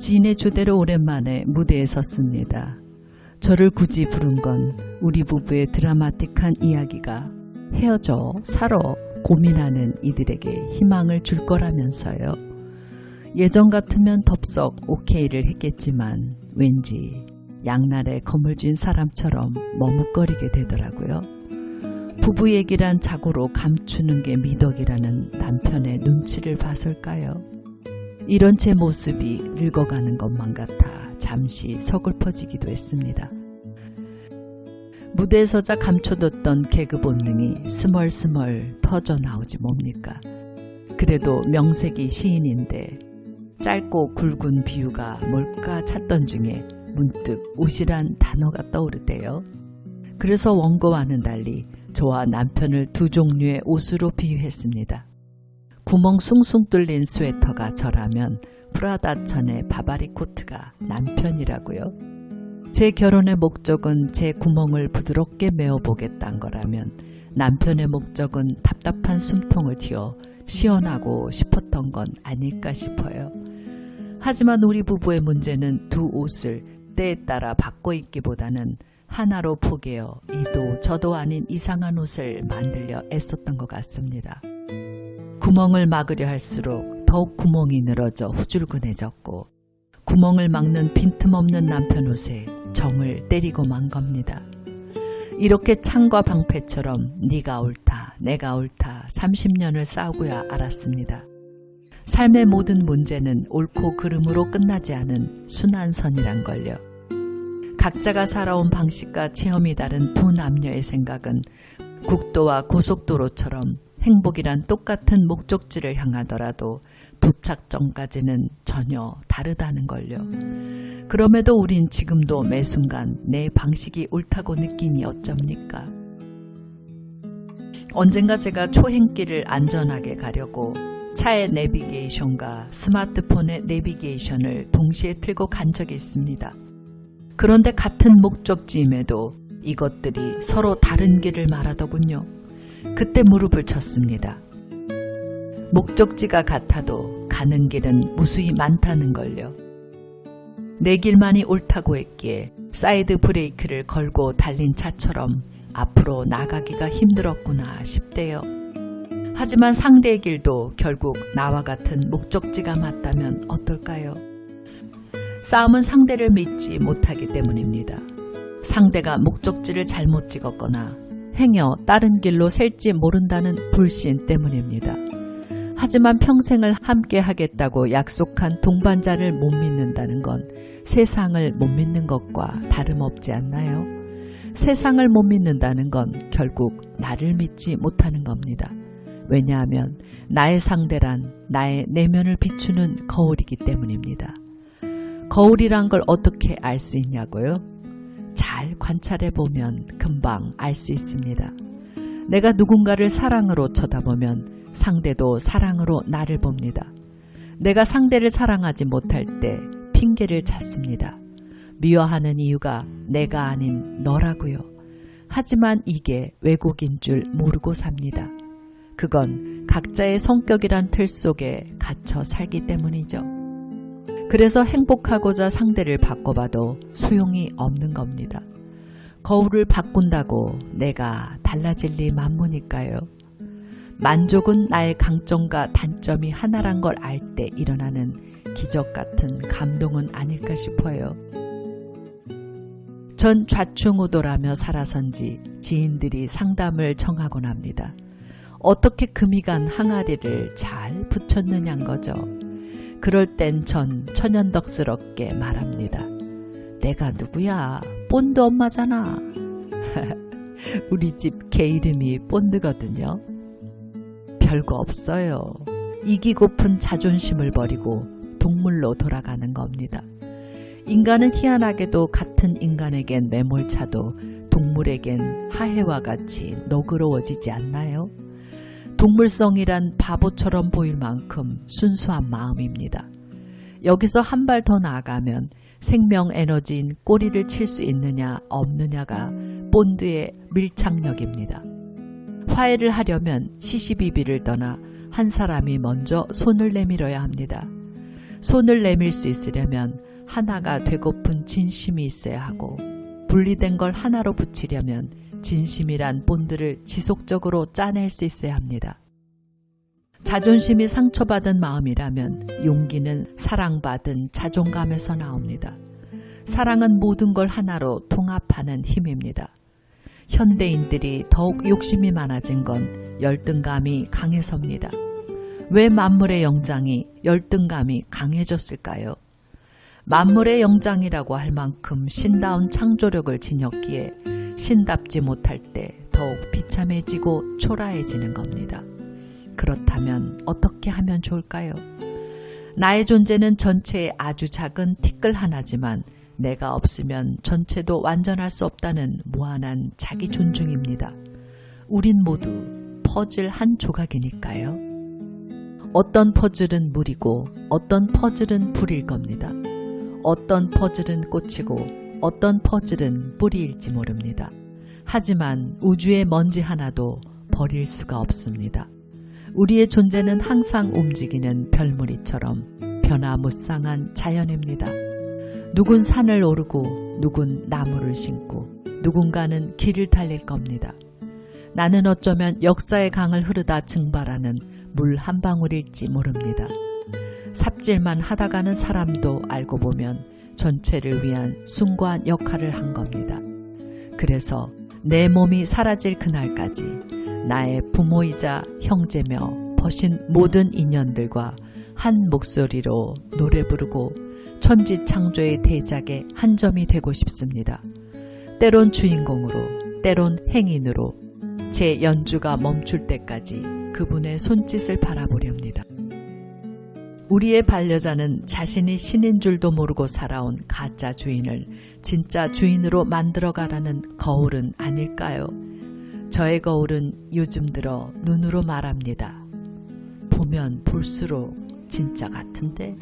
지인의 초대로 오랜만에 무대에 섰습니다. 저를 굳이 부른 건 우리 부부의 드라마틱한 이야기가 헤어져 살아 고민하는 이들에게 희망을 줄 거라면서요. 예전 같으면 덥석 오케이를 했겠지만 왠지 양날의 검을 쥔 사람처럼 머뭇거리게 되더라고요. 부부 얘기란 자고로 감추는 게 미덕이라는 남편의 눈치를 봐설까요? 이런 제 모습이 늙어가는 것만 같아 잠시 서글퍼지기도 했습니다. 무대에 서자 감춰뒀던 개그 본능이 스멀스멀 터져 나오지 뭡니까? 그래도 명색이 시인인데 짧고 굵은 비유가 뭘까 찾던 중에 문득 옷이란 단어가 떠오르대요. 그래서 원고와는 달리 저와 남편을 두 종류의 옷으로 비유했습니다. 구멍 숭숭 뚫린 스웨터가 저라면 프라다 천의 바바리 코트가 남편이라고요. 제 결혼의 목적은 제 구멍을 부드럽게 메워보겠다는 거라면 남편의 목적은 답답한 숨통을 틔워 시원하고 싶었던 건 아닐까 싶어요. 하지만 우리 부부의 문제는 두 옷을 때에 따라 바꿔 입기보다는 하나로 포개어 이도 저도 아닌 이상한 옷을 만들려 애썼던 것 같습니다. 구멍을 막으려 할수록 더욱 구멍이 늘어져 후줄근해졌고 구멍을 막는 빈틈없는 남편 옷에 정을 때리고 만 겁니다. 이렇게 창과 방패처럼 네가 옳다 내가 옳다 30년을 싸우고야 알았습니다. 삶의 모든 문제는 옳고 그름으로 끝나지 않은 순환선이란 걸요. 각자가 살아온 방식과 체험이 다른 두 남녀의 생각은 국도와 고속도로처럼 행복이란 똑같은 목적지를 향하더라도 도착점까지는 전혀 다르다는 걸요. 그럼에도 우린 지금도 매 순간 내 방식이 옳다고 느끼니 어쩝니까? 언젠가 제가 초행길을 안전하게 가려고 차의 내비게이션과 스마트폰의 내비게이션을 동시에 틀고 간 적이 있습니다. 그런데 같은 목적지임에도 이것들이 서로 다른 길을 말하더군요. 그때 무릎을 쳤습니다. 목적지가 같아도 가는 길은 무수히 많다는 걸요. 내 길만이 옳다고 했기에 사이드 브레이크를 걸고 달린 차처럼 앞으로 나가기가 힘들었구나 싶대요. 하지만 상대의 길도 결국 나와 같은 목적지가 맞다면 어떨까요? 싸움은 상대를 믿지 못하기 때문입니다. 상대가 목적지를 잘못 찍었거나 행여 다른 길로 셀지 모른다는 불신 때문입니다. 하지만 평생을 함께 하겠다고 약속한 동반자를 못 믿는다는 건 세상을 못 믿는 것과 다름없지 않나요? 세상을 못 믿는다는 건 결국 나를 믿지 못하는 겁니다. 왜냐하면 나의 상대란 나의 내면을 비추는 거울이기 때문입니다. 거울이란 걸 어떻게 알 수 있냐고요? 잘 관찰해보면 금방 알 수 있습니다. 내가 누군가를 사랑으로 쳐다보면 상대도 사랑으로 나를 봅니다. 내가 상대를 사랑하지 못할 때 핑계를 찾습니다. 미워하는 이유가 내가 아닌 너라고요. 하지만 이게 왜곡인 줄 모르고 삽니다. 그건 각자의 성격이란 틀 속에 갇혀 살기 때문이죠. 그래서 행복하고자 상대를 바꿔봐도 소용이 없는 겁니다. 거울을 바꾼다고 내가 달라질 리 만무니까요. 만족은 나의 강점과 단점이 하나란 걸 알 때 일어나는 기적 같은 감동은 아닐까 싶어요. 전 좌충우돌하며 살아선지 지인들이 상담을 청하곤 합니다. 어떻게 금이 간 항아리를 잘 붙였느냐는 거죠. 그럴 땐 전 천연덕스럽게 말합니다. 내가 누구야? 본드 엄마잖아. 우리 집 개 이름이 본드거든요. 별거 없어요. 이기고픈 자존심을 버리고 동물로 돌아가는 겁니다. 인간은 희한하게도 같은 인간에겐 매몰차도 동물에겐 하해와 같이 너그러워지지 않나요? 동물성이란 바보처럼 보일 만큼 순수한 마음입니다. 여기서 한 발 더 나아가면 생명 에너지인 꼬리를 칠 수 있느냐 없느냐가 본드의 밀착력입니다. 화해를 하려면 시시비비를 떠나 한 사람이 먼저 손을 내밀어야 합니다. 손을 내밀 수 있으려면 하나가 되고픈 진심이 있어야 하고, 분리된 걸 하나로 붙이려면 진심이란 본드를 지속적으로 짜낼 수 있어야 합니다. 자존심이 상처받은 마음이라면 용기는 사랑받은 자존감에서 나옵니다. 사랑은 모든 걸 하나로 통합하는 힘입니다. 현대인들이 더욱 욕심이 많아진 건 열등감이 강해서입니다. 왜 만물의 영장이 열등감이 강해졌을까요? 만물의 영장이라고 할 만큼 신다운 창조력을 지녔기에 신답지 못할 때 더욱 비참해지고 초라해지는 겁니다. 그렇다면 어떻게 하면 좋을까요? 나의 존재는 전체의 아주 작은 티끌 하나지만 내가 없으면 전체도 완전할 수 없다는 무한한 자기 존중입니다. 우린 모두 퍼즐 한 조각이니까요. 어떤 퍼즐은 물이고 어떤 퍼즐은 불일 겁니다. 어떤 퍼즐은 꽃이고 어떤 퍼즐은 뿌리일지 모릅니다. 하지만 우주의 먼지 하나도 버릴 수가 없습니다. 우리의 존재는 항상 움직이는 별무리처럼 변화무쌍한 자연입니다. 누군 산을 오르고 누군 나무를 심고 누군가는 길을 달릴 겁니다. 나는 어쩌면 역사의 강을 흐르다 증발하는 물 한 방울일지 모릅니다. 삽질만 하다가는 사람도 알고 보면 전체를 위한 숭고한 역할을 한 겁니다. 그래서 내 몸이 사라질 그날까지 나의 부모이자 형제며 버신 모든 인연들과 한 목소리로 노래 부르고 천지창조의 대작의 한 점이 되고 싶습니다. 때론 주인공으로, 때론 행인으로 제 연주가 멈출 때까지 그분의 손짓을 바라보렵니다. 우리의 반려자는 자신이 신인 줄도 모르고 살아온 가짜 주인을 진짜 주인으로 만들어가라는 거울은 아닐까요? 저의 거울은 요즘 들어 눈으로 말합니다. 보면 볼수록 진짜 같은데?